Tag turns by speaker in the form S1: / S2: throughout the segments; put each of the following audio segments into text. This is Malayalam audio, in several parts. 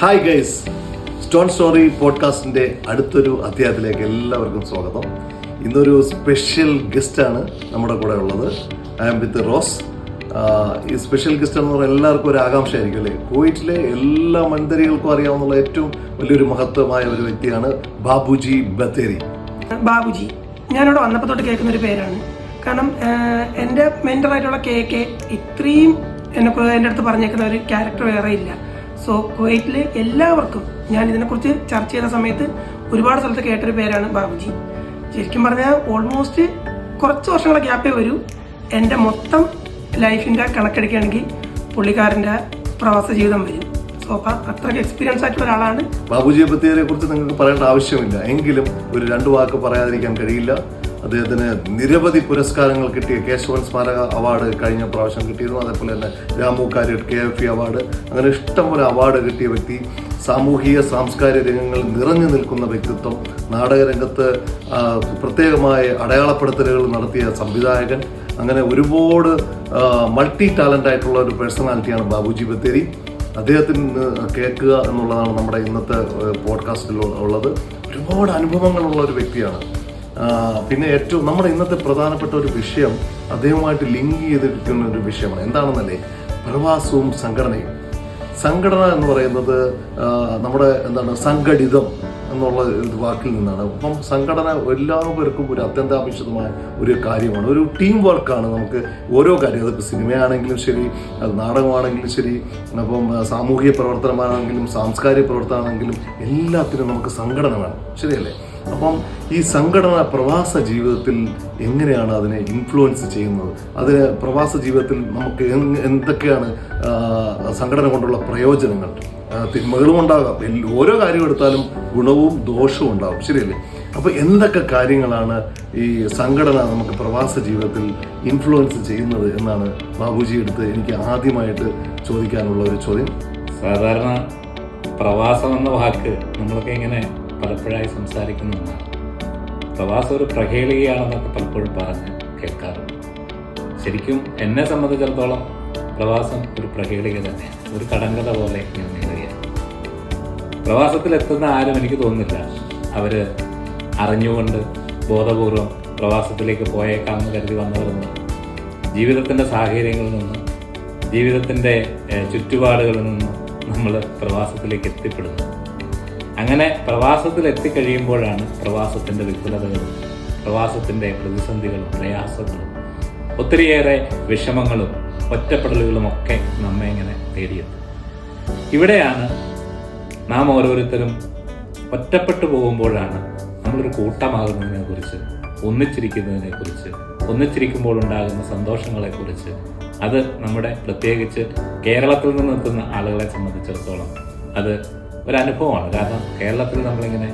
S1: ഹായ് ഗൈസ്, സ്റ്റോൺ സ്റ്റോറി പോഡ്കാസ്റ്റിൻ്റെ അടുത്തൊരു അധ്യായത്തിലേക്ക് എല്ലാവർക്കും സ്വാഗതം. ഇന്നൊരു സ്പെഷ്യൽ ഗസ്റ്റാണ് നമ്മുടെ കൂടെ ഉള്ളത്. I am with Rose. ഈ സ്പെഷ്യൽ ഗസ്റ്റ് എന്ന് പറഞ്ഞാൽ എല്ലാവർക്കും ഒരു ആകാംക്ഷയായിരിക്കും അല്ലേ. കുവൈറ്റിലെ എല്ലാ മന്ദരികൾക്കും അറിയാവുന്ന ഏറ്റവും വലിയൊരു മഹത്വമായ ഒരു വ്യക്തിയാണ് ബാബുജി ബത്തേരി.
S2: ബാബുജി ഞാനിവിടെ വന്നപ്പോൾ തൊട്ട് കേൾക്കുന്ന ഒരു പേരാണ്. കാരണം എൻ്റെ മെൻ്ററായിട്ടുള്ള കെ ഇത്രയും എൻ്റെ അടുത്ത് പറഞ്ഞേക്കുന്ന ഒരു ക്യാരക്ടർ വേറെ ഇല്ല. സോ കുവൈറ്റിലെ എല്ലാവർക്കും ഞാൻ ഇതിനെക്കുറിച്ച് ചർച്ച ചെയ്ത സമയത്ത് ഒരുപാട് സ്ഥലത്ത് കേട്ടൊരു പേരാണ് ബാബുജി. ശരിക്കും പറഞ്ഞാൽ ഓൾമോസ്റ്റ് കുറച്ച് വർഷങ്ങളെ ഗ്യാപ്പേ വരൂ. എൻ്റെ മൊത്തം ലൈഫിൻ്റെ കണക്കെടുക്കുകയാണെങ്കിൽ പുള്ളിക്കാരൻ്റെ പ്രവാസ ജീവിതം വരും. സോ അപ്പം അത്രയ്ക്ക് എക്സ്പീരിയൻസ് ആയിട്ടുള്ള ഒരാളാണ്.
S1: ബാബുജി ബത്തേരിയെ കുറിച്ച് നിങ്ങൾക്ക് പറയേണ്ട ആവശ്യമില്ല, എങ്കിലും ഒരു 2 വാക്ക് പറയാതിരിക്കാൻ കഴിയില്ല. അദ്ദേഹത്തിന് നിരവധി പുരസ്കാരങ്ങൾ കിട്ടിയ കേശവൻ സ്മാരക അവാർഡ് കഴിഞ്ഞ പ്രാവശ്യം കിട്ടിയിരുന്നു. അതേപോലെ തന്നെ രാമു കാര്യട്ട് KFE അവാർഡ്, അങ്ങനെ ഇഷ്ടംപോലെ അവാർഡ് കിട്ടിയ വ്യക്തി. സാമൂഹിക സാംസ്കാരിക രംഗങ്ങളിൽ നിറഞ്ഞു നിൽക്കുന്ന വ്യക്തിത്വം. നാടകരംഗത്ത് പ്രത്യേകമായ അടയാളപ്പെടുത്തലുകൾ നടത്തിയ സംവിധായകൻ. അങ്ങനെ ഒരുപാട് മൾട്ടി ടാലൻ്റ് ആയിട്ടുള്ള ഒരു പേഴ്സണാലിറ്റിയാണ് ബാബുജി ബത്തേരി. അദ്ദേഹത്തിന് കേൾക്കുക എന്നുള്ളതാണ് നമ്മുടെ ഇന്നത്തെ പോഡ്കാസ്റ്റിൽ ഉള്ളത്. ഒരുപാട് അനുഭവങ്ങളുള്ള ഒരു വ്യക്തിയാണ്. പിന്നെ ഏറ്റവും നമ്മുടെ ഇന്നത്തെ പ്രധാനപ്പെട്ട ഒരു വിഷയം അദ്ദേഹവുമായിട്ട് ലിങ്ക് ചെയ്തിരിക്കുന്ന ഒരു വിഷയമാണ്. എന്താണെന്നല്ലേ, പ്രവാസവും സംഘടനയും. സംഘടന എന്ന് പറയുന്നത് നമ്മുടെ സംഘടിതം എന്നുള്ള ഒരു വാക്കിൽ നിന്നാണ്. അപ്പം സംഘടന എല്ലാവർക്കും ഒരു അത്യന്താപേക്ഷിതമായ ഒരു കാര്യമാണ്. ഒരു ടീം വർക്കാണ്. നമുക്ക് ഓരോ കാര്യം, അതിപ്പോൾ സിനിമയാണെങ്കിലും ശരി, അത് നാടകമാണെങ്കിലും ശരി, അപ്പം സാമൂഹിക പ്രവർത്തനമാണെങ്കിലും സാംസ്കാരിക പ്രവർത്തനമാണെങ്കിലും എല്ലാത്തിനും നമുക്ക് സംഘടന വേണം, ശരിയല്ലേ? അപ്പം ഈ സംഘടന പ്രവാസ ജീവിതത്തിൽ എങ്ങനെയാണ് അതിനെ ഇൻഫ്ലുവൻസ് ചെയ്യുന്നത്? അതിന് പ്രവാസ ജീവിതത്തിൽ നമുക്ക് എന്തൊക്കെയാണ് സംഘടന കൊണ്ടുള്ള പ്രയോജനങ്ങൾ? തിന്മകളും ഉണ്ടാകാം. ഓരോ കാര്യം എടുത്താലും ഗുണവും ദോഷവും ഉണ്ടാകും, ശരിയല്ലേ? അപ്പോൾ എന്തൊക്കെ കാര്യങ്ങളാണ് ഈ സംഘടന നമുക്ക് പ്രവാസ ജീവിതത്തിൽ ഇൻഫ്ലുവൻസ് ചെയ്യുന്നത് എന്നാണ് ബാബുജി അടുത്ത് എനിക്ക് ആദ്യമായിട്ട് ചോദിക്കാനുള്ള ഒരു ചോദ്യം.
S3: സാധാരണ പ്രവാസം എന്ന വാക്ക് നമ്മളൊക്കെ ഇങ്ങനെ പലപ്പോഴായി സംസാരിക്കുന്നതാണ്. പ്രവാസം ഒരു പ്രഹേളികയാണെന്നൊക്കെ പലപ്പോഴും പറഞ്ഞ് കേൾക്കാറുണ്ട്. ശരിക്കും എന്നെ സംബന്ധിച്ചിടത്തോളം പ്രവാസം ഒരു പ്രഹേളിക തന്നെയാണ്. ഒരു കടങ്കഥ പോലെ ഞാൻ നീളുകയാണ്. പ്രവാസത്തിലെത്തുന്ന ആരും എനിക്ക് തോന്നുന്നില്ല അവർ അറിഞ്ഞുകൊണ്ട് ബോധപൂർവം പ്രവാസത്തിലേക്ക് പോയേക്കാമെന്ന് കരുതി വന്നവരെന്ന്. ജീവിതത്തിൻ്റെ സാഹചര്യങ്ങളിൽ നിന്നും ജീവിതത്തിൻ്റെ ചുറ്റുപാടുകളിൽ നിന്നും നമ്മൾ പ്രവാസത്തിലേക്ക് എത്തിപ്പെടുന്നു. അങ്ങനെ പ്രവാസത്തിൽ എത്തിക്കഴിയുമ്പോഴാണ് പ്രവാസത്തിൻ്റെ വിഫലതകളും പ്രവാസത്തിൻ്റെ പ്രതിസന്ധികളും പ്രയാസങ്ങളും ഒത്തിരിയേറെ വിഷമങ്ങളും ഒറ്റപ്പെടലുകളും ഒക്കെ നമ്മെ ഇങ്ങനെ തേടിയെത്തും. ഇവിടെയാണ് നാം ഓരോരുത്തരും ഒറ്റപ്പെട്ടു പോകുമ്പോഴാണ് നമ്മളൊരു കൂട്ടമാകുന്നതിനെക്കുറിച്ച്, ഒന്നിച്ചിരിക്കുന്നതിനെക്കുറിച്ച്, ഒന്നിച്ചിരിക്കുമ്പോൾ ഉണ്ടാകുന്ന സന്തോഷങ്ങളെക്കുറിച്ച്, അത് നമ്മുടെ പ്രത്യേകിച്ച് കേരളത്തിൽ നിന്ന് എത്തുന്ന ആളുകളെ സംബന്ധിച്ചിടത്തോളം അത് ഒരനുഭവമാണ്. കാരണം കേരളത്തിൽ നമ്മളിങ്ങനെ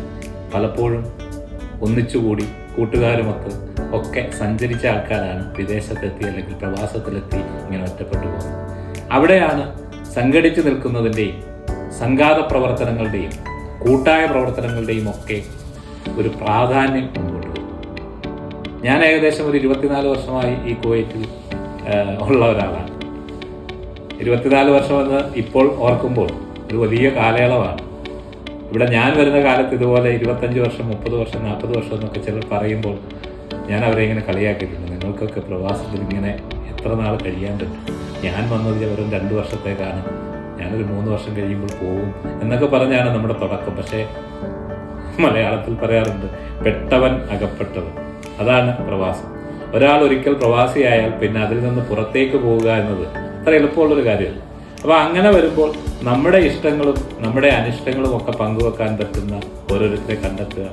S3: പലപ്പോഴും ഒന്നിച്ചുകൂടി കൂട്ടുകാരുമൊത്ത് ഒക്കെ സഞ്ചരിച്ച ആൾക്കാരാണ് വിദേശത്തെത്തി അല്ലെങ്കിൽ പ്രവാസത്തിലെത്തി ഇങ്ങനെ ഒറ്റപ്പെട്ടു പോകുന്നത്. അവിടെയാണ് സംഘടിച്ചു നിൽക്കുന്നതിൻ്റെയും സംഘാത പ്രവർത്തനങ്ങളുടെയും കൂട്ടായ പ്രവർത്തനങ്ങളുടെയും ഒക്കെ ഒരു പ്രാധാന്യം മുമ്പോട്ട് വരും. ഞാൻ ഏകദേശം ഒരു 24 വർഷമായി ഈ കുവൈറ്റിൽ ഉള്ള ഒരാളാണ്. 24 വർഷമെന്ന് ഇപ്പോൾ ഓർക്കുമ്പോൾ ഒരു വലിയ കാലയളവാണ്. ഇവിടെ ഞാൻ വരുന്ന കാലത്ത് ഇതുപോലെ 25 വർഷം, 30 വർഷം, 40 വർഷം എന്നൊക്കെ ചിലർ പറയുമ്പോൾ ഞാൻ അവരെ ഇങ്ങനെ കളിയാക്കിയിട്ടുണ്ട്. നിങ്ങൾക്കൊക്കെ പ്രവാസത്തിൽ ഇങ്ങനെ എത്ര നാൾ കഴിയാൻ പറ്റും? ഞാൻ വന്നത് വെറും 2 വർഷത്തേക്കാണ്, ഞാനൊരു 3 വർഷം കഴിയുമ്പോൾ പോകും എന്നൊക്കെ പറഞ്ഞാണ് നമ്മുടെ തുടക്കം. പക്ഷേ മലയാളത്തിൽ പറയാറുണ്ട്, പെട്ടവൻ അകപ്പെട്ടവൻ. അതാണ് പ്രവാസം. ഒരാൾ ഒരിക്കൽ പ്രവാസിയായാൽ പിന്നെ അതിൽ നിന്ന് പുറത്തേക്ക് പോവുക എന്നത് അത്ര എളുപ്പമുള്ളൊരു കാര്യമല്ല. അപ്പോൾ അങ്ങനെ വരുമ്പോൾ നമ്മുടെ ഇഷ്ടങ്ങളും നമ്മുടെ അനിഷ്ടങ്ങളും ഒക്കെ പങ്കുവെക്കാൻ പറ്റുന്ന ഓരോരുത്തരെ കണ്ടെത്തുക,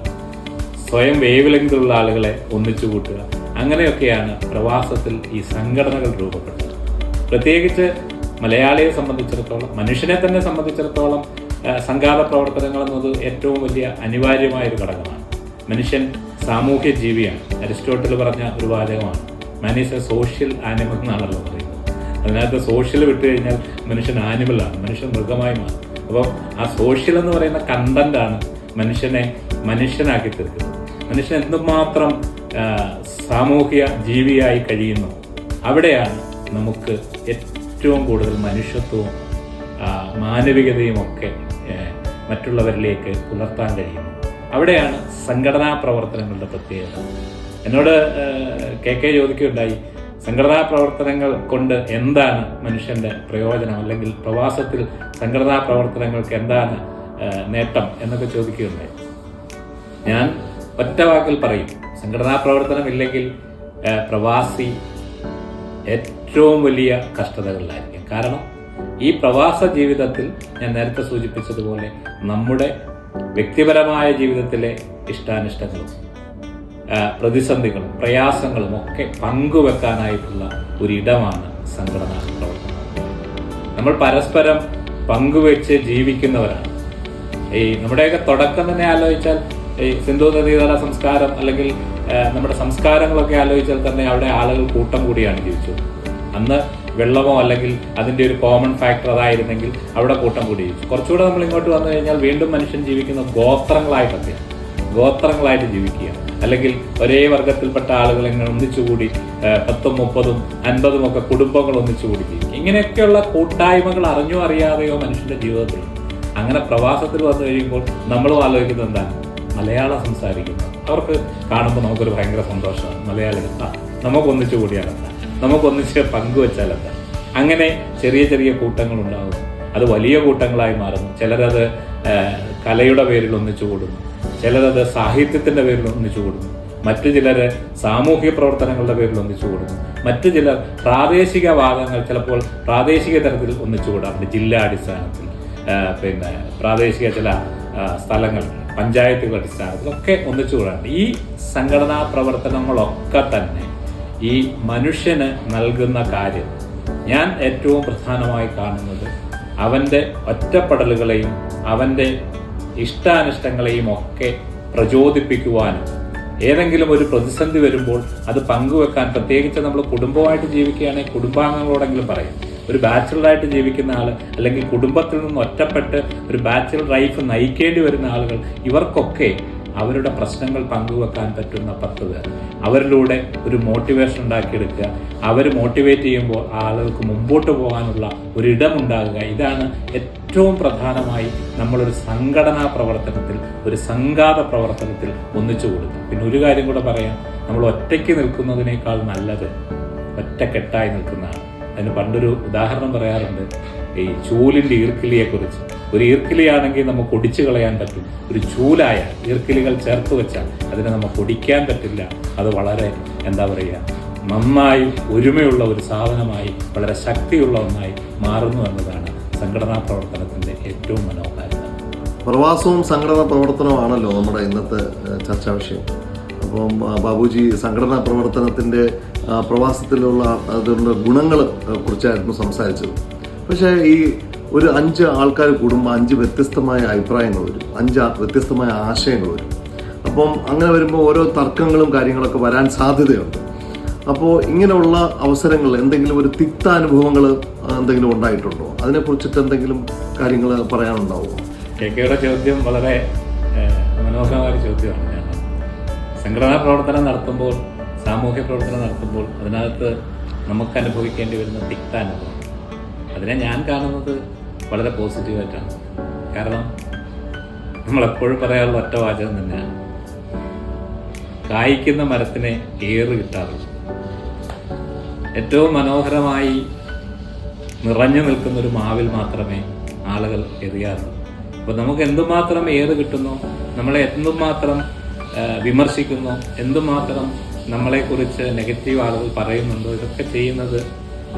S3: സ്വയം വേവിലെങ്കിലുള്ള ആളുകളെ ഒന്നിച്ചു കൂട്ടുക, അങ്ങനെയൊക്കെയാണ് പ്രവാസത്തിൽ ഈ സംഘടനകൾ രൂപപ്പെട്ടത്. പ്രത്യേകിച്ച് മലയാളിയെ സംബന്ധിച്ചിടത്തോളം, മനുഷ്യനെ തന്നെ സംബന്ധിച്ചിടത്തോളം സംഘാത പ്രവർത്തനങ്ങൾ എന്നത് ഏറ്റവും വലിയ അനിവാര്യമായൊരു ഘടകമാണ്. മനുഷ്യൻ സാമൂഹ്യ ജീവിയാണ്. അരിസ്റ്റോട്ടിൽ പറഞ്ഞ ഒരു വാചകമാണ്, man is a social animal എന്നാണല്ലോ പറയുന്നത്. അതിനകത്ത് സോഷ്യൽ വിട്ടു കഴിഞ്ഞാൽ മനുഷ്യൻ ആനിമലാണ്, മനുഷ്യൻ മൃഗമായി മാറും. അപ്പം ആ സോഷ്യൽ എന്ന് പറയുന്ന കണ്ടന്റാണ് മനുഷ്യനെ മനുഷ്യനാക്കി തീർക്കുന്നത്. മനുഷ്യൻ എന്തുമാത്രം സാമൂഹിക ജീവിയായി കഴിയുന്നു, അവിടെയാണ് നമുക്ക് ഏറ്റവും കൂടുതൽ മനുഷ്യത്വവും മാനവികതയും ഒക്കെ മറ്റുള്ളവരിലേക്ക് പുലർത്താൻ കഴിയുന്നു. അവിടെയാണ് സംഘടനാ പ്രവർത്തനങ്ങളുടെ പ്രത്യേകത. എന്നോട് കെ ചോദിക്കുകയുണ്ടായി, സംഘടനാ പ്രവർത്തനങ്ങൾ കൊണ്ട് എന്താണ് മനുഷ്യന്റെ പ്രയോജനം, അല്ലെങ്കിൽ പ്രവാസത്തിൽ സംഘടനാ പ്രവർത്തനങ്ങൾക്ക് എന്താണ് നേട്ടം എന്നൊക്കെ ചോദിക്കുകയുണ്ടായി. ഞാൻ ഒറ്റ വാക്കിൽ പറയും, സംഘടനാ പ്രവർത്തനം ഇല്ലെങ്കിൽ പ്രവാസി ഏറ്റവും വലിയ കഷ്ടതകളിലായിരിക്കും. കാരണം ഈ പ്രവാസ ജീവിതത്തിൽ ഞാൻ നേരത്തെ സൂചിപ്പിച്ചതുപോലെ നമ്മുടെ വ്യക്തിപരമായ ജീവിതത്തിലെ ഇഷ്ടാനിഷ്ടങ്ങളും പ്രതിസന്ധികളും പ്രയാസങ്ങളും ഒക്കെ പങ്കുവെക്കാനായിട്ടുള്ള ഒരിടമാണ് സംഘടനാ പ്രവർത്തനം. നമ്മൾ പരസ്പരം പങ്കുവെച്ച് ജീവിക്കുന്നവരാണ്. ഈ നമ്മുടെയൊക്കെ തുടക്കം തന്നെ ആലോചിച്ചാൽ, ഈ സിന്ധു നദീതട സംസ്കാരം അല്ലെങ്കിൽ നമ്മുടെ സംസ്കാരങ്ങളൊക്കെ ആലോചിച്ചാൽ തന്നെ അവിടെ ആളുകൾ കൂട്ടം കൂടിയാണ് ജീവിച്ചത്. അന്ന് വെള്ളമോ അല്ലെങ്കിൽ അതിൻ്റെ ഒരു കോമൺ ഫാക്ടർ അതായിരുന്നെങ്കിൽ അവിടെ കൂട്ടം കൂടി ജീവിച്ചു. കുറച്ചുകൂടെ നമ്മൾ ഇങ്ങോട്ട് വന്നു കഴിഞ്ഞാൽ വീണ്ടും മനുഷ്യൻ ജീവിക്കുന്ന ഗോത്രങ്ങളായിട്ട് ജീവിക്കുക, അല്ലെങ്കിൽ ഒരേ വർഗത്തിൽപ്പെട്ട ആളുകൾ ഇങ്ങനെ ഒന്നിച്ചുകൂടി 10, 30, 50 ഒക്കെ കുടുംബങ്ങൾ ഒന്നിച്ചുകൂടി ജീവിക്കും. ഇങ്ങനെയൊക്കെയുള്ള കൂട്ടായ്മകൾ അറിഞ്ഞോ അറിയാതെയോ മനുഷ്യന്റെ ജീവിതത്തിൽ. അങ്ങനെ പ്രവാസത്തിൽ വന്നു കഴിയുമ്പോൾ നമ്മളും ആലോചിക്കുന്നത് എന്താണ്, മലയാളം സംസാരിക്കുന്നത് അവർക്ക് കാണുമ്പോൾ നമുക്കൊരു ഭയങ്കര സന്തോഷമാണ്. മലയാളികൾ നമുക്കൊന്നിച്ചു കൂടിയാലെന്താ, നമുക്കൊന്നിച്ച് പങ്കുവെച്ചാലെന്താ. അങ്ങനെ ചെറിയ ചെറിയ കൂട്ടങ്ങൾ ഉണ്ടാകുന്നു, അത് വലിയ കൂട്ടങ്ങളായി മാറുന്നു. ചിലരത് കലയുടെ പേരിൽ ഒന്നിച്ചു കൂടുന്നു, ചിലരത് സാഹിത്യത്തിന്റെ പേരിൽ ഒന്നിച്ചു കൂടുന്നു, മറ്റു ചിലർ സാമൂഹ്യ പ്രവർത്തനങ്ങളുടെ പേരിൽ ഒന്നിച്ചു കൂടുന്നു, മറ്റു ചിലർ പ്രാദേശിക വാദങ്ങൾ ചിലപ്പോൾ പ്രാദേശിക തലത്തിൽ ഒന്നിച്ചു കൂടാറുണ്ട്. ജില്ലാ അടിസ്ഥാനത്തിൽ, പിന്നെ പ്രാദേശിക ചില സ്ഥലങ്ങൾ പഞ്ചായത്തുകളുടെ അടിസ്ഥാനത്തിലൊക്കെ ഒന്നിച്ചു കൂടാറുണ്ട്. ഈ സംഘടനാ പ്രവർത്തനങ്ങളൊക്കെ തന്നെ ഈ മനുഷ്യന് നൽകുന്ന കാര്യം ഞാൻ ഏറ്റവും പ്രധാനമായി കാണുന്നത് അവൻ്റെ ഒറ്റപ്പെടലുകളെയും അവൻ്റെ ഇഷ്ടാനിഷ്ടങ്ങളെയും ഒക്കെ പ്രചോദിപ്പിക്കുവാനും ഏതെങ്കിലും ഒരു പ്രതിസന്ധി വരുമ്പോൾ അത് പങ്കുവെക്കാൻ, പ്രത്യേകിച്ച് നമ്മൾ കുടുംബമായിട്ട് ജീവിക്കുകയാണെങ്കിൽ കുടുംബാംഗങ്ങളോടെങ്കിലും പറയും. ഒരു ബാച്ചിലറായിട്ട് ജീവിക്കുന്ന ആൾ അല്ലെങ്കിൽ കുടുംബത്തിൽ നിന്ന് ഒറ്റപ്പെട്ട് ഒരു ബാച്ചിലർ ലൈഫ് നയിക്കേണ്ടി വരുന്ന ആളുകൾ, ഇവർക്കൊക്കെ അവരുടെ പ്രശ്നങ്ങൾ പങ്കുവെക്കാൻ പറ്റുന്ന 10 പേർ, അവരിലൂടെ ഒരു മോട്ടിവേഷൻ ഉണ്ടാക്കിയെടുക്കുക. അവർ മോട്ടിവേറ്റ് ചെയ്യുമ്പോൾ ആളുകൾക്ക് മുമ്പോട്ട് പോകാനുള്ള ഒരിടമുണ്ടാകുക. ഇതാണ് ഏറ്റവും പ്രധാനമായി നമ്മളൊരു സംഘടനാ പ്രവർത്തനത്തിൽ, ഒരു സംഘാത പ്രവർത്തനത്തിൽ ഒന്നിച്ചു കൊടുക്കുക. പിന്നെ ഒരു കാര്യം കൂടെ പറയാം, നമ്മൾ ഒറ്റയ്ക്ക് നിൽക്കുന്നതിനേക്കാൾ നല്ലത് ഒറ്റക്കെട്ടായി നിൽക്കുന്നതാണ്. അതിന് പണ്ടൊരു ഉദാഹരണം പറയാറുണ്ട്, ഈ ചൂലിൻ്റെ ഈർക്കിലിയെക്കുറിച്ച്. ഒരു ഈർക്കിലിയാണെങ്കിൽ നമുക്ക് ഒടിച്ചു കളയാൻ പറ്റും, ഒരു ചൂലായ ഈർക്കിലികൾ ചേർത്ത് വെച്ചാൽ അതിനെ നമുക്ക് ഒടിക്കാൻ പറ്റില്ല. അത് വളരെ എന്താ പറയുക, നന്നായി ഒരുമയുള്ള ഒരു സാധനമായി, വളരെ ശക്തിയുള്ള ഒന്നായി മാറുന്നു എന്നതാണ് സംഘടനാ പ്രവർത്തനത്തിൻ്റെ ഏറ്റവും മനോഹാരിത.
S1: പ്രവാസവും സംഘടനാ പ്രവർത്തനമാണല്ലോ നമ്മുടെ ഇന്നത്തെ ചർച്ചാ വിഷയം. അപ്പം ബാബുജി സംഘടനാ പ്രവർത്തനത്തിൻ്റെ പ്രവാസത്തിലുള്ള അതിൻ്റെ ഗുണങ്ങളെ കുറിച്ചായിരുന്നു സംസാരിച്ചത്. പക്ഷേ ഈ ഒരു 5 ആൾക്കാർ കൂടുമ്പോൾ 5 വ്യത്യസ്തമായ അഭിപ്രായങ്ങൾ വരും, 5 വ്യത്യസ്തമായ ആശയങ്ങൾ വരും. അപ്പം അങ്ങനെ വരുമ്പോൾ ഓരോ തർക്കങ്ങളും കാര്യങ്ങളൊക്കെ വരാൻ സാധ്യതയുണ്ട്. അപ്പോൾ ഇങ്ങനെയുള്ള അവസരങ്ങളിൽ എന്തെങ്കിലും ഒരു തിക്താനുഭവങ്ങൾ എന്തെങ്കിലും ഉണ്ടായിട്ടുണ്ടോ? അതിനെക്കുറിച്ചിട്ട് എന്തെങ്കിലും കാര്യങ്ങൾ പറയാനുണ്ടാവുമോ?
S3: കെയുടെ ചോദ്യം വളരെ മനോഹരമായ ചോദ്യമാണ്. സംഘടനാ പ്രവർത്തനം നടത്തുമ്പോൾ, സാമൂഹ്യ പ്രവർത്തനം നടത്തുമ്പോൾ അതിനകത്ത് നമുക്ക് അനുഭവിക്കേണ്ടി വരുന്ന തിക്താനുഭവം, അതിനെ ഞാൻ കാണുന്നത് വളരെ പോസിറ്റീവായിട്ടാണ്. കാരണം നമ്മളെപ്പോഴും പറയാനുള്ള ഒറ്റ വാചകം തന്നെയാണ്, കായ്ക്കുന്ന മരത്തിന് ഏറ് കിട്ടാറുള്ളൂ. ഏറ്റവും മനോഹരമായി നിറഞ്ഞു നിൽക്കുന്ന ഒരു മാവിൽ മാത്രമേ ആളുകൾ എറിയാറുള്ളൂ. അപ്പോൾ നമുക്ക് എന്തുമാത്രം ഏറ് കിട്ടുന്നോ, നമ്മളെ എന്തുമാത്രം വിമർശിക്കുന്നു, എന്തുമാത്രം നമ്മളെക്കുറിച്ച് നെഗറ്റീവ് ആളുകൾ പറയുന്നുണ്ടോ, ഇതൊക്കെ ചെയ്യുന്നത്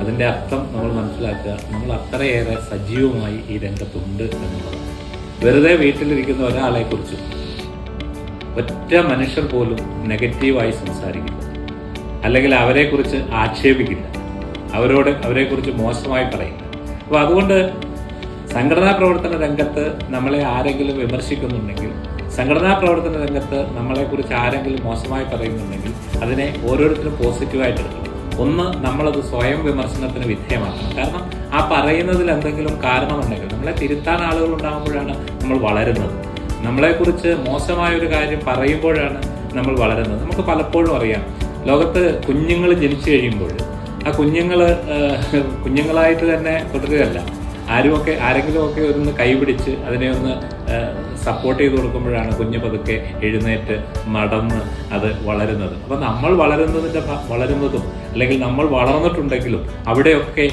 S3: അതിൻ്റെ അർത്ഥം നമ്മൾ മനസ്സിലാക്കുക, നമ്മൾ അത്രയേറെ സജീവമായി ഈ രംഗത്തുണ്ട് എന്നുള്ളത്. വെറുതെ വീട്ടിലിരിക്കുന്ന ഒരാളെക്കുറിച്ചും ഒറ്റ മനുഷ്യർ പോലും നെഗറ്റീവായി സംസാരിക്കില്ല, അല്ലെങ്കിൽ അവരെക്കുറിച്ച് ആക്ഷേപിക്കില്ല, അവരെക്കുറിച്ച് മോശമായി പറയില്ല. അപ്പോൾ അതുകൊണ്ട് സംഘടനാ പ്രവർത്തന രംഗത്ത് നമ്മളെ ആരെങ്കിലും വിമർശിക്കുന്നുണ്ടെങ്കിൽ, സംഘടനാ പ്രവർത്തന രംഗത്ത് നമ്മളെക്കുറിച്ച് ആരെങ്കിലും മോശമായി പറയുന്നുണ്ടെങ്കിൽ അതിനെ ഓരോരുത്തരും പോസിറ്റീവായിട്ട് എടുക്കണം. ഒന്ന്, നമ്മളത് സ്വയം വിമർശനത്തിന് വിധേയമാക്കണം. കാരണം ആ പറയുന്നതിൽ എന്തെങ്കിലും കാരണമുണ്ടെങ്കിൽ, നമ്മളെ തിരുത്താൻ ആളുകൾ ഉണ്ടാകുമ്പോഴാണ് നമ്മൾ വളരുന്നത്. നമ്മളെക്കുറിച്ച് മോശമായൊരു കാര്യം പറയുമ്പോഴാണ് നമ്മൾ വളരുന്നത്. നമുക്ക് പലപ്പോഴും അറിയാം, ലോകത്ത് കുഞ്ഞുങ്ങൾ ജനിച്ചു കഴിയുമ്പോൾ ആ കുഞ്ഞുങ്ങളായിട്ട് തന്നെ തുടരുകയല്ല, ആരെങ്കിലുമൊക്കെ ഒന്ന് കൈപിടിച്ച് അതിനെ ഒന്ന് സപ്പോർട്ട് ചെയ്ത് കൊടുക്കുമ്പോഴാണ് കുഞ്ഞ് പതുക്കെ എഴുന്നേറ്റ് നടന്ന് അത് വളരുന്നത്. അപ്പം നമ്മൾ വളരുന്നതും അല്ലെങ്കിൽ നമ്മൾ വളർന്നിട്ടുണ്ടെങ്കിലും അവിടെയൊക്കെ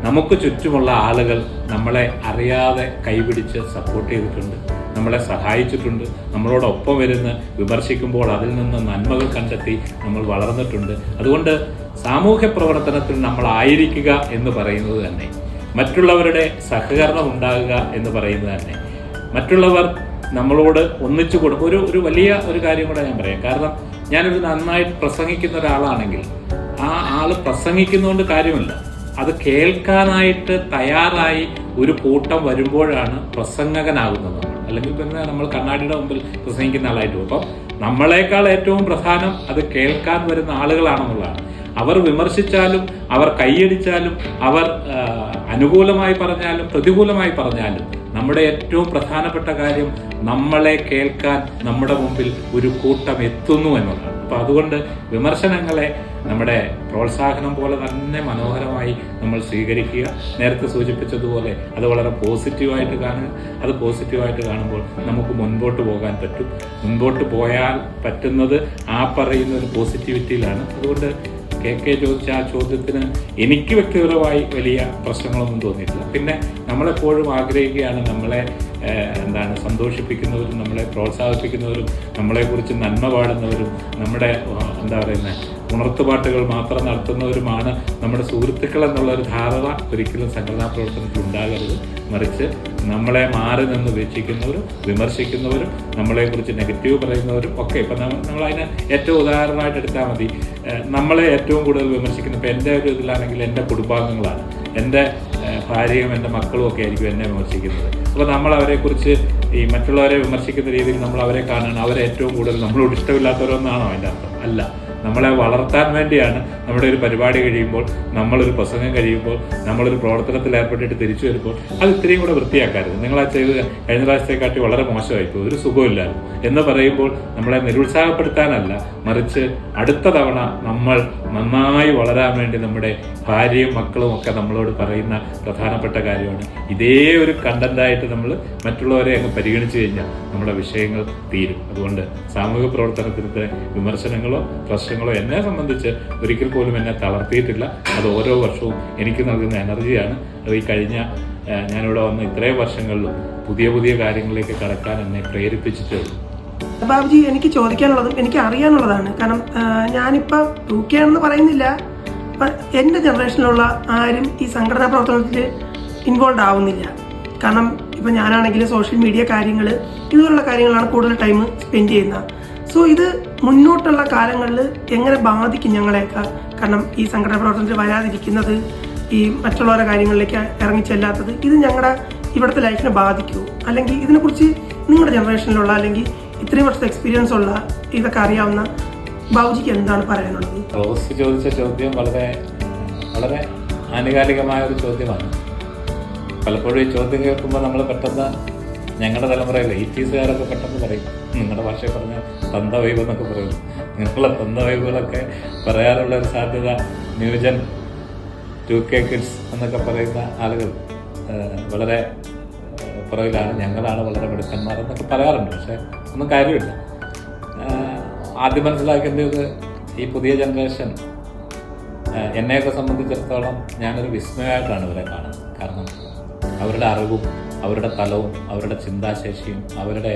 S3: നമുക്ക് ചുറ്റുമുള്ള ആളുകൾ നമ്മളെ അറിയാതെ കൈപിടിച്ച് സപ്പോർട്ട് ചെയ്തിട്ടുണ്ട്, നമ്മളെ സഹായിച്ചിട്ടുണ്ട്, നമ്മളോടൊപ്പം വരുന്ന് വിമർശിക്കുമ്പോൾ അതിൽ നിന്ന് നന്മകൾ കണ്ടെത്തി നമ്മൾ വളർന്നിട്ടുണ്ട്. അതുകൊണ്ട് സാമൂഹ്യ പ്രവർത്തനത്തിൽ നമ്മളായിരിക്കുക എന്ന് പറയുന്നത് തന്നെ, മറ്റുള്ളവരുടെ സഹകരണം ഉണ്ടാകുക എന്ന് പറയുന്നത് തന്നെ, മറ്റുള്ളവർ നമ്മളോട് ഒന്നിച്ചു കൊടുക്കും. ഒരു വലിയ ഒരു കാര്യം കൂടെ ഞാൻ പറയാം. കാരണം ഞാനൊരു നന്നായിട്ട് പ്രസംഗിക്കുന്ന ഒരാളാണെങ്കിൽ ആ ആള് പ്രസംഗിക്കുന്നതുകൊണ്ട് കാര്യമില്ല, അത് കേൾക്കാനായിട്ട് തയ്യാറായി ഒരു കൂട്ടം വരുമ്പോഴാണ് പ്രസംഗകനാകുന്നത്. അല്ലെങ്കിൽ പിന്നെ നമ്മൾ കണ്ണാടിയുടെ മുമ്പിൽ പ്രസംഗിക്കുന്ന ആളായിട്ട് പോകും. അപ്പം നമ്മളെക്കാൾ ഏറ്റവും പ്രധാനം അത് കേൾക്കാൻ വരുന്ന ആളുകളാണെന്നുള്ളതാണ്. അവർ വിമർശിച്ചാലും അവർ കൈയടിച്ചാലും അവർ അനുകൂലമായി പറഞ്ഞാലും പ്രതികൂലമായി പറഞ്ഞാലും നമ്മുടെ ഏറ്റവും പ്രധാനപ്പെട്ട കാര്യം നമ്മളെ കേൾക്കാൻ നമ്മുടെ മുമ്പിൽ ഒരു കൂട്ടം എത്തുന്നു എന്നുള്ളതാണ്. അപ്പൊ അതുകൊണ്ട് വിമർശനങ്ങളെ നമ്മുടെ പ്രോത്സാഹനം പോലെ തന്നെ മനോഹരമായി നമ്മൾ സ്വീകരിക്കുക. നേരത്തെ സൂചിപ്പിച്ചതുപോലെ അത് വളരെ പോസിറ്റീവായിട്ട് കാണുക. അത് പോസിറ്റീവായിട്ട് കാണുമ്പോൾ നമുക്ക് മുൻപോട്ട് പോകാൻ പറ്റും. മുൻപോട്ട് പോയാൽ പറ്റുന്നത് ആ പറയുന്ന ഒരു പോസിറ്റിവിറ്റിയിലാണ്. അതുകൊണ്ട് കെ ചോദിച്ച ആ ചോദ്യത്തിന് എനിക്ക് വ്യക്തിപരമായി വലിയ പ്രശ്നങ്ങളൊന്നും തോന്നിയിട്ടില്ല. പിന്നെ നമ്മളെപ്പോഴും ആഗ്രഹിക്കുകയാണ് നമ്മളെ സന്തോഷിപ്പിക്കുന്നവരും നമ്മളെ പ്രോത്സാഹിപ്പിക്കുന്നവരും നമ്മളെക്കുറിച്ച് നന്മ പാടുന്നവരും നമ്മുടെ ഉണർത്തുപാട്ടുകൾ മാത്രം നടത്തുന്നവരുമാണ് നമ്മുടെ സുഹൃത്തുക്കൾ എന്നുള്ളൊരു ധാരണ ഒരിക്കലും സംഘടനാ പ്രവർത്തനത്തിൽ ഉണ്ടാകരുത്. മറിച്ച് നമ്മളെ മാറി നിന്ന് ഉപേക്ഷിക്കുന്നവരും വിമർശിക്കുന്നവരും നമ്മളെക്കുറിച്ച് നെഗറ്റീവ് പറയുന്നവരും ഒക്കെ ഇപ്പം നമ്മളതിനെ ഏറ്റവും ഉദാഹരണമായിട്ട് എടുത്താൽ മതി. നമ്മളെ ഏറ്റവും കൂടുതൽ വിമർശിക്കുന്ന ഇപ്പം എൻ്റെ ഒരു ഇതിലാണെങ്കിൽ എൻ്റെ കുടുംബാംഗങ്ങളാണ്, എൻ്റെ ഭാര്യയും എൻ്റെ മക്കളും ഒക്കെ ആയിരിക്കും എന്നെ വിമർശിക്കുന്നത്. അപ്പോൾ നമ്മൾ അവരെക്കുറിച്ച് ഈ മറ്റുള്ളവരെ വിമർശിക്കുന്ന രീതിയിൽ നമ്മൾ അവരെ കാണുകയാണ്. അവരെ ഏറ്റവും കൂടുതൽ നമ്മളോട് ഇഷ്ടമില്ലാത്തവരൊന്നാണോ അതിൻ്റെ അർത്ഥം? അല്ല, നമ്മളെ വളർത്താൻ വേണ്ടിയാണ്. നമ്മുടെ ഒരു പരിപാടി കഴിയുമ്പോൾ, നമ്മളൊരു പ്രസംഗം കഴിയുമ്പോൾ, നമ്മളൊരു പ്രവർത്തനത്തിൽ ഏർപ്പെട്ടിട്ട് തിരിച്ചു വരുമ്പോൾ അത് ഇത്രയും കൂടെ വൃത്തിയാക്കരുത്, നിങ്ങളാ ചെയ്ത് കഴിഞ്ഞ പ്രാവശ്യത്തെക്കാട്ടി വളരെ മോശമായിപ്പോയി, ഒരു സുഖമില്ലായിരുന്നു എന്ന് പറയുമ്പോൾ നമ്മളെ നിരുത്സാഹപ്പെടുത്താനല്ല, മറിച്ച് അടുത്ത തവണ നമ്മൾ നന്നായി വളരാൻ വേണ്ടി നമ്മുടെ ഭാര്യയും മക്കളും ഒക്കെ നമ്മളോട് പറയുന്ന പ്രധാനപ്പെട്ട കാര്യമാണ്. ഇതേ ഒരു കണ്ടന്റായിട്ട് നമ്മൾ മറ്റുള്ളവരെ അങ്ങ് പരിഗണിച്ചു കഴിഞ്ഞാൽ നമ്മുടെ വിഷയങ്ങൾ തീരും. അതുകൊണ്ട് സാമൂഹിക പ്രവർത്തനത്തിനത്തെ വിമർശനങ്ങളോ പ്രശ്നങ്ങളോ എന്നെ സംബന്ധിച്ച് ഒരിക്കൽ പോലും എന്നെ തളർത്തിയിട്ടില്ല. അത് ഓരോ വർഷവും എനിക്ക് നൽകുന്ന എനർജിയാണ്. അത് ഈ കഴിഞ്ഞ ഞാനിവിടെ വന്ന ഇത്രയും വർഷങ്ങളിലും പുതിയ പുതിയ കാര്യങ്ങളിലേക്ക് കടക്കാൻ എന്നെ പ്രേരിപ്പിച്ചിട്ടേ ഉള്ളൂ.
S2: ബാബുജി, എനിക്ക് ചോദിക്കാനുള്ളതും എനിക്ക് അറിയാനുള്ളതാണ്. കാരണം ഞാനിപ്പോൾ 2K ആണെന്ന് പറയുന്നില്ല, എൻ്റെ ജനറേഷനിലുള്ള ആരും ഈ സംഘടനാ പ്രവർത്തനത്തിൽ ഇൻവോൾവ് ആവുന്നില്ല. കാരണം ഇപ്പം ഞാനാണെങ്കിൽ സോഷ്യൽ മീഡിയ കാര്യങ്ങൾ ഇതുപോലുള്ള കാര്യങ്ങളാണ് കൂടുതൽ ടൈം സ്പെൻഡ് ചെയ്യുന്നത്. സോ ഇത് മുന്നോട്ടുള്ള കാലങ്ങളിൽ എങ്ങനെ ബാധിക്കും ഞങ്ങളെയൊക്കെ? കാരണം ഈ സംഘടനാ പ്രവർത്തനത്തിൽ വരാതിരിക്കുന്നത്, ഈ മറ്റുള്ളവരുടെ കാര്യങ്ങളിലേക്ക് ഇറങ്ങിച്ചെല്ലാത്തത്, ഇത് ഞങ്ങളുടെ ഇവിടുത്തെ ലൈഫിനെ ബാധിക്കുമോ? അല്ലെങ്കിൽ ഇതിനെക്കുറിച്ച് നിങ്ങളുടെ ജനറേഷനിലുള്ള അല്ലെങ്കിൽ ഇത്രയും വർഷത്തെ എക്സ്പീരിയൻസ് ഉള്ള ഇതൊക്കെ അറിയാവുന്ന ബാബുജിക്ക് എന്താണ് പറയാനുള്ളത്?
S3: റോസ് ചോദിച്ച ചോദ്യം വളരെ വളരെ ആനുകാലികമായ ഒരു ചോദ്യമാണ്. പലപ്പോഴും ഈ ചോദ്യം കേൾക്കുമ്പോൾ നമ്മൾ പെട്ടെന്ന് ഞങ്ങളുടെ തലമുറയിൽ 80s പെട്ടെന്ന് പറയും, നിങ്ങളുടെ ഭാഷയിൽ പറഞ്ഞാൽ തന്ത വൈബ് എന്നൊക്കെ പറയും. നിങ്ങളുടെ തന്ത വൈബുകളൊക്കെ പറയാനുള്ള ഒരു സാധ്യത ന്യൂജൻ 2K കിഡ്സ് എന്നൊക്കെ പറയുന്ന ആളുകൾ വളരെ പുറകിലാണ്, ഞങ്ങളാണ് വളരെ മിടുക്കന്മാർ എന്നൊക്കെ പറയാറുണ്ട്. പക്ഷെ ഒന്നും കാര്യമില്ല. ആദ്യം മനസ്സിലാക്കേണ്ടത് ഈ പുതിയ ജനറേഷൻ എന്നെയൊക്കെ സംബന്ധിച്ചിടത്തോളം ഞാനൊരു വിസ്മയമായിട്ടാണ് ഇവരെ കാണുന്നത്. കാരണം അവരുടെ അറിവും അവരുടെ തലവും അവരുടെ ചിന്താശേഷിയും അവരുടെ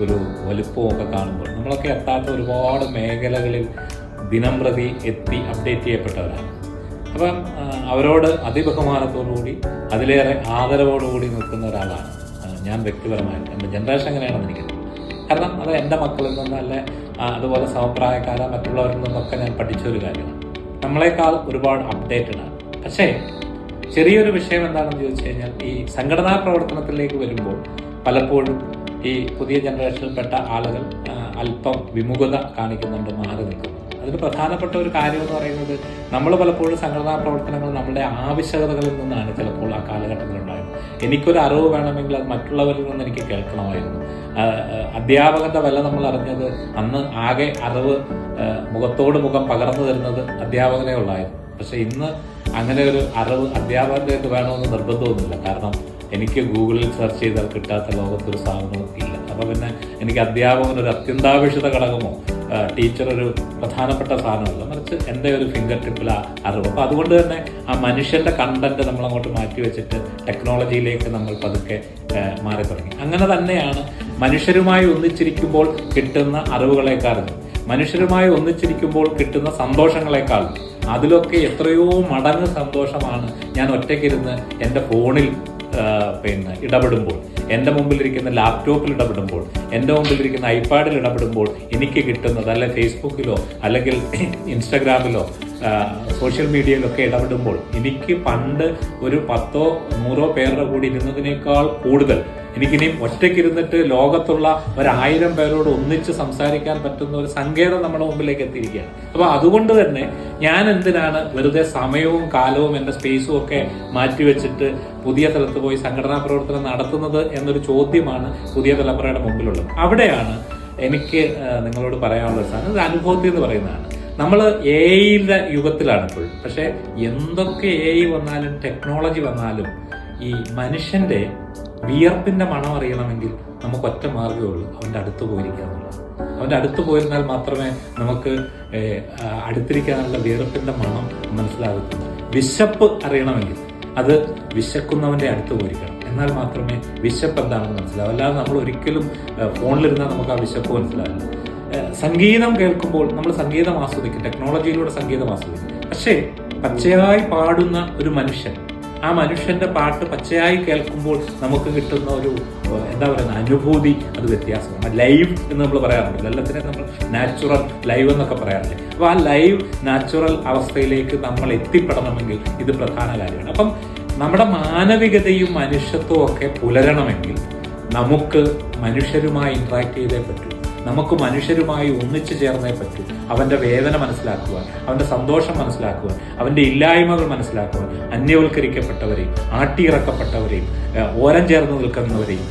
S3: ഒരു വലുപ്പവും ഒക്കെ കാണുമ്പോൾ നമ്മളൊക്കെ എത്താത്ത ഒരുപാട് മേഖലകളിൽ ദിനം പ്രതി എത്തി അപ്ഡേറ്റ് ചെയ്യപ്പെട്ടവരാണ്. അപ്പം അവരോട് അതിബഹുമാനത്തോടുകൂടി അതിലേറെ ആദരവോടുകൂടി നിൽക്കുന്ന ഒരാളാണ് ഞാൻ വ്യക്തിപരമായിട്ട്. എൻ്റെ ജനറേഷൻ എങ്ങനെയാണെന്ന് എനിക്കറിയാം. കാരണം അത് എൻ്റെ മക്കളിൽ നിന്നല്ല, അതുപോലെ സമപ്രായക്കാര മറ്റുള്ളവരിൽ നിന്നൊക്കെ ഞാൻ പഠിച്ച ഒരു കാര്യമാണ്. നമ്മളെക്കാൾ ഒരുപാട് അപ്ഡേറ്റഡ് ആണ്. പക്ഷേ ചെറിയൊരു വിഷയം എന്താണെന്ന് ചോദിച്ചു കഴിഞ്ഞാൽ, ഈ സംഘടനാ പ്രവർത്തനത്തിലേക്ക് വരുമ്പോൾ പലപ്പോഴും ഈ പുതിയ ജനറേഷനിൽപ്പെട്ട ആളുകൾ അല്പം വിമുഖത കാണിക്കുന്നുണ്ട്, മാറി നിൽക്കുന്നു. അതിന് പ്രധാനപ്പെട്ട ഒരു കാര്യം എന്ന് പറയുന്നത്, നമ്മൾ പലപ്പോഴും സംഘടനാ പ്രവർത്തനങ്ങൾ നമ്മുടെ ആവശ്യകതകളിൽ നിന്നാണ് ചിലപ്പോൾ ആ കാലഘട്ടത്തിലുണ്ടായത്. എനിക്കൊരു അറിവ് വേണമെങ്കിൽ അത് മറ്റുള്ളവരിൽ നിന്ന് എനിക്ക് കേൾക്കണമായിരുന്നു. അധ്യാപകന്റെ വില നമ്മൾ അറിഞ്ഞത് അന്ന് ആകെ അറിവ് മുഖത്തോട് മുഖം പകർന്നു തരുന്നത് അധ്യാപകനെ ഉള്ളായിരുന്നു. പക്ഷെ ഇന്ന് അങ്ങനെ ഒരു അറിവ് അധ്യാപകർക്ക് വേണമെന്ന് നിർബന്ധമൊന്നുമില്ല. കാരണം എനിക്ക് ഗൂഗിളിൽ സെർച്ച് ചെയ്താൽ കിട്ടാത്ത ലോകത്തൊരു സാധനവും ഇല്ല. അപ്പോൾ പിന്നെ എനിക്ക് അധ്യാപകൻ ഒരു അത്യന്താപേക്ഷിത ഘടകമോ ടീച്ചർ ഒരു പ്രധാനപ്പെട്ട സാധനമല്ല, മറിച്ച് എൻ്റെ ഒരു ഫിംഗർ ടിപ്പിൽ അറിവ്. അപ്പോൾ അതുകൊണ്ട് തന്നെ ആ മനുഷ്യൻ്റെ കണ്ടന്റ് നമ്മളങ്ങോട്ട് മാറ്റി വെച്ചിട്ട് ടെക്നോളജിയിലേക്ക് നമ്മൾ പതുക്കെ മാറി തുടങ്ങി. അങ്ങനെ തന്നെയാണ് മനുഷ്യരുമായി ഒന്നിച്ചിരിക്കുമ്പോൾ കിട്ടുന്ന അറിവുകളെക്കാളും മനുഷ്യരുമായി ഒന്നിച്ചിരിക്കുമ്പോൾ കിട്ടുന്ന സന്തോഷങ്ങളെക്കാളും അതിലൊക്കെ എത്രയോ മടങ്ങ് സന്തോഷമാണ് ഞാൻ ഒറ്റയ്ക്കിരുന്ന് എൻ്റെ ഫോണിൽ ഇടപെടുമ്പോൾ, എൻ്റെ മുമ്പിലിരിക്കുന്ന ലാപ്ടോപ്പിൽ ഇടപെടുമ്പോൾ, എൻ്റെ മുമ്പിലിരിക്കുന്ന ഐപാഡിൽ ഇടപെടുമ്പോൾ എനിക്ക് കിട്ടുന്നത്, അല്ലെ ഫേസ്ബുക്കിലോ അല്ലെങ്കിൽ ഇൻസ്റ്റഗ്രാമിലോ സോഷ്യൽ മീഡിയയിലൊക്കെ ഇടപെടുമ്പോൾ എനിക്ക് പണ്ട് ഒരു 10 or 100 പേരുടെ കൂടി ഇരുന്നതിനേക്കാൾ കൂടുതൽ എനിക്കിനിയും ഒറ്റയ്ക്കിരുന്നിട്ട് ലോകത്തുള്ള 1000 പേരോട് ഒന്നിച്ച് സംസാരിക്കാൻ പറ്റുന്ന ഒരു സങ്കേതം നമ്മുടെ മുമ്പിലേക്ക് എത്തിയിരിക്കുകയാണ്. അപ്പോൾ അതുകൊണ്ട് തന്നെ ഞാൻ എന്തിനാണ് വെറുതെ സമയവും കാലവും എൻ്റെ സ്പേസും ഒക്കെ മാറ്റിവെച്ചിട്ട് പുതിയ സ്ഥലത്ത് പോയി സംഘടനാ പ്രവർത്തനം നടത്തുന്നത് എന്നൊരു ചോദ്യമാണ് പുതിയ തലമുറയുടെ മുമ്പിലുള്ളത്. അവിടെയാണ് എനിക്ക് നിങ്ങളോട് പറയാനുള്ള സാധനം ഒരു അനുഭവത്തിൽ എന്ന് പറയുന്നതാണ്. നമ്മൾ AI-യുടെ യുഗത്തിലാണ് ഇപ്പോഴും. പക്ഷെ എന്തൊക്കെ AI വന്നാലും ടെക്നോളജി വന്നാലും ഈ മനുഷ്യന്റെ വിയർപ്പിന്റെ മണം അറിയണമെങ്കിൽ നമുക്ക് ഒറ്റ മാർഗ്ഗമേ ഉള്ളൂ, അവൻ്റെ അടുത്ത് പോയിരിക്കാന്നുള്ളത്. അവൻ്റെ അടുത്ത് പോയിരുന്നാൽ മാത്രമേ നമുക്ക് അടുത്തിരിക്കാനുള്ള വിയർപ്പിന്റെ മണം മനസ്സിലാകത്തുള്ളൂ. വിശപ്പ് അറിയണമെങ്കിൽ അത് വിശക്കുന്നവന്റെ അടുത്ത് പോയിരിക്കണം, എന്നാൽ മാത്രമേ വിശപ്പ് എന്താണെന്ന് മനസ്സിലാവും. അല്ലാതെ നമ്മൾ ഒരിക്കലും ഫോണിലിരുന്നാൽ നമുക്ക് ആ വിശപ്പ് മനസ്സിലാവില്ല. സംഗീതം കേൾക്കുമ്പോൾ നമ്മൾ സംഗീതം ആസ്വദിക്കും, ടെക്നോളജിയിലൂടെ സംഗീതം ആസ്വദിക്കും. പക്ഷേ പച്ചയായി പാടുന്ന ഒരു മനുഷ്യൻ, ആ മനുഷ്യന്റെ പാട്ട് പച്ചയായി കേൾക്കുമ്പോൾ നമുക്ക് കിട്ടുന്ന ഒരു അനുഭൂതി അത് വ്യത്യാസമാണ്. ലൈവ് എന്ന് നമ്മൾ പറയാറുണ്ട്, എല്ലാത്തിനും നമ്മൾ നാച്ചുറൽ ലൈവ് എന്നൊക്കെ പറയാറില്ലേ. അപ്പോൾ ആ ലൈവ് നാച്ചുറൽ അവസ്ഥയിലേക്ക് നമ്മൾ എത്തിപ്പെടണമെങ്കിൽ ഇത് പ്രധാന കാര്യമാണ്. അപ്പം നമ്മുടെ മാനവികതയും മനുഷ്യത്വവും ഒക്കെ പുലരണമെങ്കിൽ നമുക്ക് മനുഷ്യരുമായി ഇന്ററാക്ട് ചെയ്തേ പറ്റൂ, നമുക്ക് മനുഷ്യരുമായി ഒന്നിച്ചു ചേർന്നേ പറ്റൂ. അവന്റെ വേദന മനസ്സിലാക്കുവാൻ, അവന്റെ സന്തോഷം മനസ്സിലാക്കുവാൻ, അവന്റെ ഇല്ലായ്മകൾ മനസ്സിലാക്കുവാൻ, അന്യവൽക്കരിക്കപ്പെട്ടവരെയും ആട്ടിയിറക്കപ്പെട്ടവരെയും ഓരം ചേർന്ന് നിൽക്കുന്നവരെയും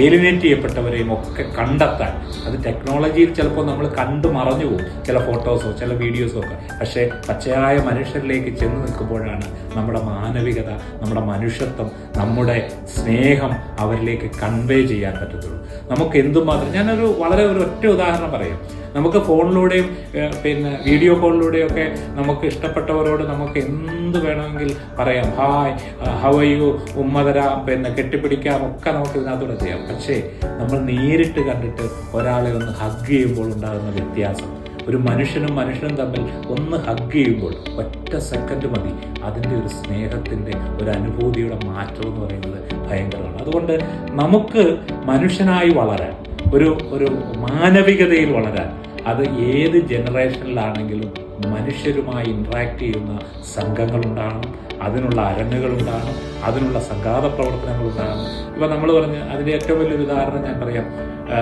S3: ഏലിനേറ്റ് ചെയ്യപ്പെട്ടവരെയും ഒക്കെ കണ്ടെത്താൻ. അത് ടെക്നോളജിയിൽ ചിലപ്പോൾ നമ്മൾ കണ്ടു മറഞ്ഞു പോകും, ചില ഫോട്ടോസോ ചില വീഡിയോസോ ഒക്കെ. പക്ഷേ പച്ചയായ മനുഷ്യരിലേക്ക് ചെന്ന് നിൽക്കുമ്പോഴാണ് നമ്മുടെ മാനവികത, നമ്മുടെ മനുഷ്യത്വം, നമ്മുടെ സ്നേഹം അവരിലേക്ക് കൺവേ ചെയ്യാൻ പറ്റത്തുള്ളൂ. നമുക്ക് എന്തുമാത്രം, ഞാനൊരു വളരെ ഒറ്റ ഉദാഹരണം പറയാം. നമുക്ക് ഫോണിലൂടെയും വീഡിയോ കോളിലൂടെയും ഒക്കെ നമുക്ക് ഇഷ്ടപ്പെട്ടവരോട് നമുക്ക് എന്ത് വേണമെങ്കിൽ പറയാം. ഹായ്, ഹൗ ആർ യു, ഉമ്മ തരാം, കെട്ടിപ്പിടിക്കാം, ഒക്കെ നമുക്ക് ഇതിനകത്തൂടെ ചെയ്യാം. പക്ഷേ നമ്മൾ നേരിട്ട് കണ്ടിട്ട് ഒരാളെ ഒന്ന് ഹഗ് ചെയ്യുമ്പോൾ ഉണ്ടാകുന്ന വ്യത്യാസം, ഒരു മനുഷ്യനും തമ്മിൽ ഒന്ന് ഹഗ് ചെയ്യുമ്പോൾ ഒറ്റ സെക്കൻഡ് മതി അതിൻ്റെ ഒരു സ്നേഹത്തിൻ്റെ ഒരു അനുഭൂതിയുടെ മാറ്റം എന്ന് പറയുന്നത് ഭയങ്കരമാണ്. അതുകൊണ്ട് നമുക്ക് മനുഷ്യനായി വളരാൻ, ഒരു മാനവികതയിൽ വളരാൻ, അത് ഏത് ജനറേഷനിലാണെങ്കിലും മനുഷ്യരുമായി ഇന്ററാക്ട് ചെയ്യുന്ന സംഘങ്ങളുണ്ടാകണം, അതിനുള്ള അരങ്ങുകളുണ്ടാകണം, അതിനുള്ള സംഘാത പ്രവർത്തനങ്ങളുണ്ടാകണം. ഇപ്പം നമ്മൾ പറഞ്ഞ് അതിൻ്റെ ഏറ്റവും വലിയൊരു ഉദാഹരണം ഞാൻ പറയാം.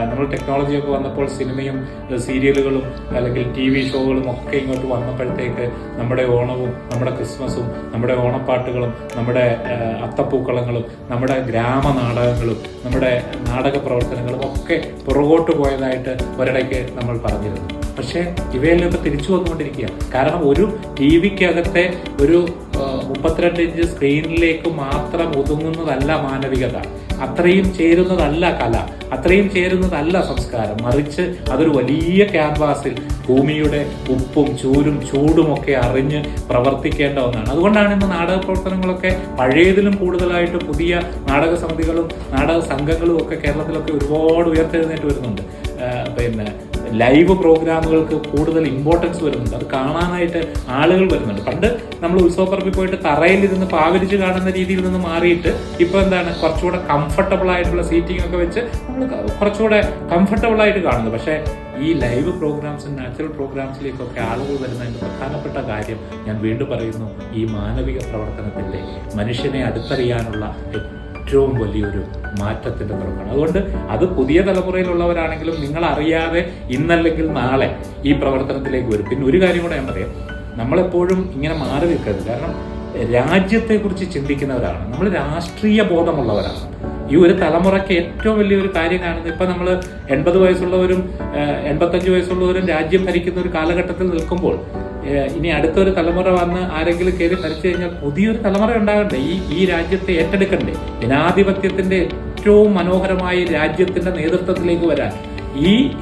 S3: നമ്മൾ ടെക്നോളജിയൊക്കെ വന്നപ്പോൾ സിനിമയും സീരിയലുകളും അല്ലെങ്കിൽ TV ഷോകളും ഒക്കെ ഇങ്ങോട്ട് വന്നപ്പോഴത്തേക്ക് നമ്മുടെ ഓണവും നമ്മുടെ ക്രിസ്മസും നമ്മുടെ ഓണപ്പാട്ടുകളും നമ്മുടെ അത്തപ്പൂക്കളങ്ങളും നമ്മുടെ ഗ്രാമ നാടകങ്ങളും നമ്മുടെ നാടക പ്രവർത്തനങ്ങളും ഒക്കെ പുറകോട്ട് പോയതായിട്ട് ഒരിടയ്ക്ക് നമ്മൾ പറഞ്ഞിരുന്നു. പക്ഷേ ഇവയെല്ലാം ഇപ്പം തിരിച്ചു വന്നുകൊണ്ടിരിക്കുക. കാരണം ഒരു TV-ക്കകത്തെ ഒരു 32 ഇഞ്ച് സ്ക്രീനിലേക്ക് മാത്രം ഒതുങ്ങുന്നതല്ല മാനവികത, അത്രയും ചേരുന്നതല്ല കല, അത്രയും ചേരുന്നതല്ല സംസ്കാരം. മറിച്ച് അതൊരു വലിയ ക്യാൻവാസിൽ ഭൂമിയുടെ ഉപ്പും ചൂടും ഒക്കെ അറിഞ്ഞ് പ്രവർത്തിക്കേണ്ട ഒന്നാണ്. അതുകൊണ്ടാണ് ഇന്ന് നാടക പ്രവർത്തനങ്ങളൊക്കെ പഴയതിലും കൂടുതലായിട്ട് പുതിയ നാടക സമിതികളും നാടക സംഘങ്ങളും ഒക്കെ കേരളത്തിലൊക്കെ ഒരുപാട് ഉയർത്തെഴുന്നേറ്റ് വരുന്നുണ്ട്. ലൈവ് പ്രോഗ്രാമുകൾക്ക് കൂടുതൽ ഇമ്പോർട്ടൻസ് വരുന്നുണ്ട്, അത് കാണാനായിട്ട് ആളുകൾ വരുന്നുണ്ട്. പണ്ട് നമ്മൾ ഉത്സവപ്പറമ്പിൽ പോയിട്ട് തറയിലിരുന്ന് പാവരിച്ച് കാണുന്ന രീതിയിൽ നിന്ന് മാറിയിട്ട് ഇപ്പോൾ എന്താണ്, കുറച്ചുകൂടെ കംഫർട്ടബിൾ ആയിട്ടുള്ള സീറ്റിംഗ് ഒക്കെ വെച്ച് നമ്മൾ കുറച്ചുകൂടെ കംഫർട്ടബിൾ ആയിട്ട് കാണുന്നു. പക്ഷേ ഈ ലൈവ് പ്രോഗ്രാംസും നാച്ചുറൽ പ്രോഗ്രാംസിലേക്കൊക്കെ ആളുകൾ വരുന്നതിൻ്റെ പ്രധാനപ്പെട്ട കാര്യം ഞാൻ വീണ്ടും പറയുന്നു, ഈ മാനവിക പ്രവർത്തനത്തിൻ്റെ മനുഷ്യനെ അടുത്തറിയാനുള്ള ഏറ്റവും വലിയൊരു മാറ്റത്തിന്റെ തുടക്കമാണ്. അതുകൊണ്ട് അത് പുതിയ തലമുറയിലുള്ളവരാണെങ്കിലും നിങ്ങൾ അറിയാതെ ഇന്നല്ലെങ്കിൽ നാളെ ഈ പ്രവർത്തനത്തിലേക്ക് വരും. പിന്നെ ഒരു കാര്യം കൂടെ ഞാൻ പറയാം, നമ്മളെപ്പോഴും ഇങ്ങനെ മാറി നിൽക്കരുത്. കാരണം രാജ്യത്തെക്കുറിച്ച് ചിന്തിക്കുന്നവരാണ് നമ്മൾ, രാഷ്ട്രീയ ബോധമുള്ളവരാണ്. ഈ ഒരു തലമുറയ്ക്ക് ഏറ്റവും വലിയൊരു കാര്യം കാണുന്നത്, ഇപ്പൊ നമ്മൾ 80 വയസ്സുള്ളവരും 85 വയസ്സുള്ളവരും രാജ്യം ഭരിക്കുന്ന ഒരു കാലഘട്ടത്തിൽ നിൽക്കുമ്പോൾ ഇനി അടുത്തൊരു തലമുറ വന്ന് ആരെങ്കിലും കയറി ഭരിച്ചു കഴിഞ്ഞാൽ പുതിയൊരു തലമുറ ഉണ്ടാകണ്ടേ, ഈ രാജ്യത്തെ ഏറ്റെടുക്കണ്ടേ, ജനാധിപത്യത്തിന്റെ ഏറ്റവും മനോഹരമായ രാജ്യത്തിന്റെ നേതൃത്വത്തിലേക്ക് വരാൻ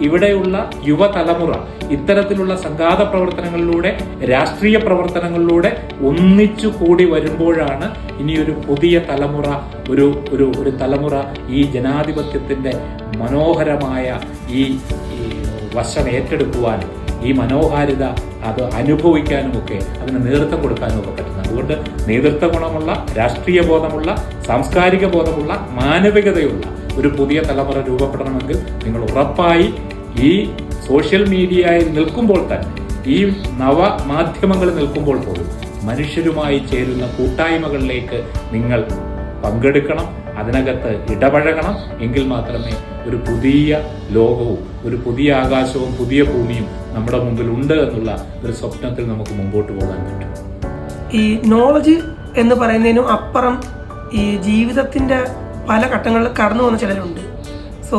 S3: ഇവിടെയുള്ള യുവതലമുറ ഇത്തരത്തിലുള്ള സംഘാത പ്രവർത്തനങ്ങളിലൂടെ, രാഷ്ട്രീയ പ്രവർത്തനങ്ങളിലൂടെ ഒന്നിച്ചു കൂടി വരുമ്പോഴാണ് ഇനിയൊരു പുതിയ തലമുറ, ഒരു തലമുറ ഈ ജനാധിപത്യത്തിന്റെ മനോഹരമായ ഈ വശം ഏറ്റെടുക്കുവാനും ഈ മനോഹാരിത അത് അനുഭവിക്കാനുമൊക്കെ അതിന് നേതൃത്വം കൊടുക്കാനും ഒക്കെ പറ്റുന്നത്. അതുകൊണ്ട് നേതൃത്വ ഗുണമുള്ള, രാഷ്ട്രീയ ബോധമുള്ള, സാംസ്കാരിക ബോധമുള്ള, മാനവികതയുള്ള ഒരു പുതിയ തലമുറ രൂപപ്പെടണമെങ്കിൽ നിങ്ങൾ ഉറപ്പായി ഈ സോഷ്യൽ മീഡിയയിൽ നിൽക്കുമ്പോൾ തന്നെ, ഈ നവമാധ്യമങ്ങളിൽ നിൽക്കുമ്പോൾ പോലും മനുഷ്യരുമായി ചേരുന്ന കൂട്ടായ്മകളിലേക്ക് നിങ്ങൾ പങ്കെടുക്കണം, അതിനകത്ത് ഇടപഴകണം. എങ്കിൽ മാത്രമേ ഒരു പുതിയ ലോകവും ഒരു പുതിയ ആകാശവും പുതിയ ഭൂമിയും നമ്മുടെ മുമ്പിൽ ഉണ്ട് എന്നുള്ള ഒരു സ്വപ്നത്തിൽ നമുക്ക് മുമ്പോട്ട് പോകാൻ പറ്റും.
S2: ഈ നോളജ് എന്ന് പറയുന്നതിനും അപ്പുറം ഈ ജീവിതത്തിന്റെ പല ഘട്ടങ്ങളിൽ കടന്നു പോകുന്ന ചിലരുണ്ട്. സോ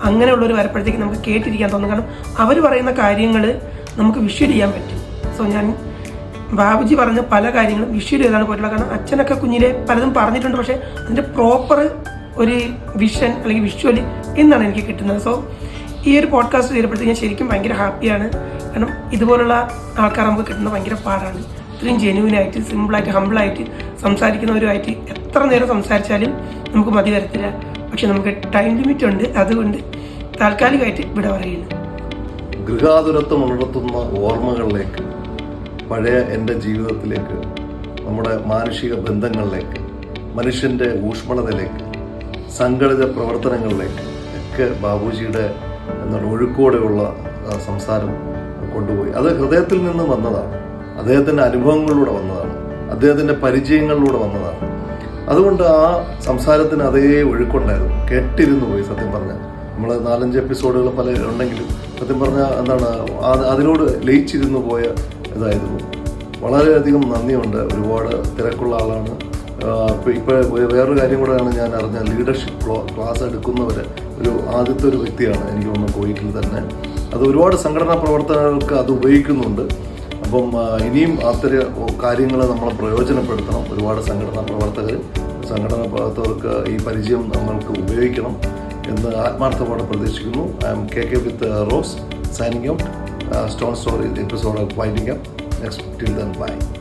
S2: അങ്ങനെയുള്ളവർ വരപ്പോഴത്തേക്ക് നമുക്ക് കേട്ടിരിക്കാൻ തോന്നും. കാരണം അവർ പറയുന്ന കാര്യങ്ങൾ നമുക്ക് വിഷ്വൽ ചെയ്യാൻ പറ്റും. സോ ഞാൻ ബാബുജി പറഞ്ഞ പല കാര്യങ്ങളും വിഷ്വൽ ചെയ്താണ് പോയിട്ടുള്ളത്. കാരണം അച്ഛനൊക്കെ കുഞ്ഞിലെ പലതും പറഞ്ഞിട്ടുണ്ട്, പക്ഷേ അതിൻ്റെ പ്രോപ്പർ ഒരു വിഷൻ അല്ലെങ്കിൽ വിഷ്വൽ എന്നാണ് എനിക്ക് കിട്ടുന്നത്. സോ ഈ ഒരു പോഡ്കാസ്റ്റ് ചെയ്തപ്പോഴത്തേക്ക് ഞാൻ ശരിക്കും ഭയങ്കര ഹാപ്പിയാണ്. കാരണം ഇതുപോലുള്ള ആൾക്കാർ നമുക്ക് കിട്ടുന്നത് ഭയങ്കര പാടാണ്. ഇത്രയും ജെന്യൂനായിട്ട്, സിമ്പിളായിട്ട്, ഹമ്പിളായിട്ട് സംസാരിക്കുന്നവരുമായിട്ട് എത്ര നേരം സംസാരിച്ചാലും നമുക്ക് മതി വരത്തില്ല. പക്ഷെ നമുക്ക് ടൈം ലിമിറ്റ് ഉണ്ട്. അതുകൊണ്ട് താൽക്കാലികമായിട്ട് ഇവിടെ പറയുന്നു.
S1: ഗൃഹാതുരത്വം ഉണർത്തുന്ന ഓർമ്മകളിലേക്ക്, പഴയ എൻ്റെ ജീവിതത്തിലേക്ക്, നമ്മുടെ മാനുഷിക ബന്ധങ്ങളിലേക്ക്, മനുഷ്യൻ്റെ ഊഷ്മളതയിലേക്ക്, സംഘടിത പ്രവർത്തനങ്ങളിലേക്ക് ഒക്കെ ബാബുജിയുടെ എന്താണ് ഒഴുക്കോടെയുള്ള സംസാരം കൊണ്ടുപോയി. അത് ഹൃദയത്തിൽ നിന്ന് വന്നതാണ്, അദ്ദേഹത്തിൻ്റെ അനുഭവങ്ങളിലൂടെ വന്നതാണ്, അദ്ദേഹത്തിൻ്റെ പരിചയങ്ങളിലൂടെ വന്നതാണ്. അതുകൊണ്ട് ആ സംസാരത്തിന് അതേ ഒഴുക്കുണ്ടായിരുന്നു. കേട്ടിരുന്നു പോയി. സത്യം പറഞ്ഞാൽ നമ്മൾ 4-5 എപ്പിസോഡുകൾ പല ഉണ്ടെങ്കിലും സത്യം പറഞ്ഞാൽ എന്താണ് അതിനോട് ലയിച്ചിരുന്നു പോയ ഇതായിരുന്നു. വളരെയധികം നന്ദിയുണ്ട്. ഒരുപാട് തിരക്കുള്ള ആളാണ്. ഇപ്പോൾ വേറൊരു കാര്യം കൂടെയാണ് ഞാൻ അറിഞ്ഞ, ലീഡർഷിപ്പ് ക്ലാസ് എടുക്കുന്നവർ ആദ്യത്തെ ഒരു വ്യക്തിയാണ് എനിക്ക് തോന്നുന്നു കുവൈറ്റിൽ തന്നെ. അത് ഒരുപാട് സംഘടനാ പ്രവർത്തനങ്ങൾക്ക് അത് ഉപയോഗിക്കുന്നുണ്ട്. അപ്പം ഇനിയും അത്തരം കാര്യങ്ങൾ നമ്മൾ പ്രയോജനപ്പെടുത്തണം. ഒരുപാട് സംഘടനാ പ്രവർത്തകർക്ക് ഈ പരിചയം നമ്മൾക്ക് ഉപയോഗിക്കണം എന്ന് ആത്മാർത്ഥത്തോടെ പ്രതീക്ഷിക്കുന്നു. I M KK with rose signing out. Stone story episode winding up. Next, till then, bye.